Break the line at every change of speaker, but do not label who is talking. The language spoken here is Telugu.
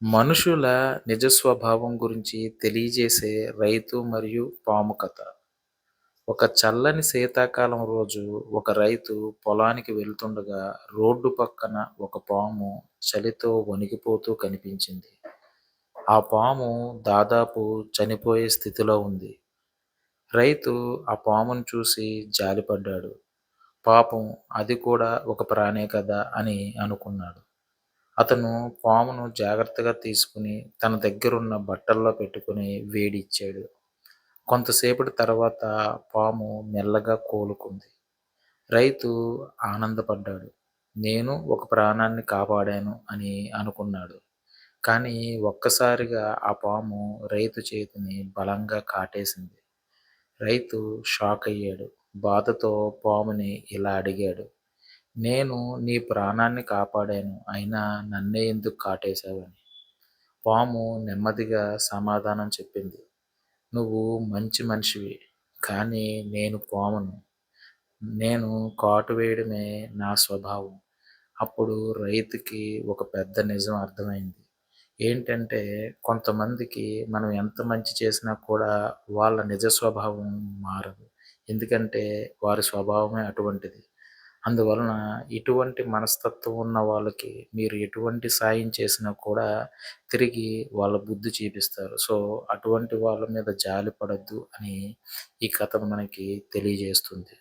మనుషుల నిజ స్వభావం గురించి తెలియజేసే రైతు మరియు పాము కథ. ఒక చల్లని శీతాకాలం రోజు ఒక రైతు పొలానికి వెళ్తుండగా రోడ్డు పక్కన ఒక పాము చలితో వణికిపోతూ కనిపించింది. ఆ పాము దాదాపు చనిపోయే స్థితిలో ఉంది. రైతు ఆ పామును చూసి జాలిపడ్డాడు. పాపం, అది కూడా ఒక ప్రాణే కదా అని అనుకున్నాడు. అతను పామును జాగ్రత్తగా తీసుకుని తన దగ్గరున్న బట్టల్లో పెట్టుకుని వేడిచ్చాడు. కొంతసేపటి తర్వాత పాము మెల్లగా కోలుకుంది. రైతు ఆనందపడ్డాడు. నేను ఒక ప్రాణాన్ని కాపాడాను అని అనుకున్నాడు. కానీ ఒక్కసారిగా ఆ పాము రైతు చేతిని బలంగా కాటేసింది. రైతు షాకయ్యాడు. బాధతో పాముని ఇలా అడిగాడు, నేను నీ ప్రాణాన్ని కాపాడాను. అయినా నన్నే ఎందుకు కాటేశావని. పాము నెమ్మదిగా సమాధానం చెప్పింది. నువ్వు మంచి మనిషివి. కానీ నేను పామును. నేను కాటు వేయడమే నా స్వభావం. అప్పుడు రైతుకి ఒక పెద్ద నిజం అర్థమైంది. ఏంటంటే, కొంతమందికి మనం ఎంత మంచి చేసినా కూడా వాళ్ళ నిజ స్వభావం మారదు. ఎందుకంటే వారి స్వభావమే అటువంటిది. అందువలన ఇటువంటి మనస్తత్వం ఉన్న వాళ్ళకి మీరు ఎటువంటి సాయం చేసినా కూడా తిరిగి వాళ్ళ బుద్ధి చూపిస్తారు. సో, అటువంటి వాళ్ళ మీద జాలి పడొద్దు అని ఈ కథ మనకి తెలియజేస్తుంది.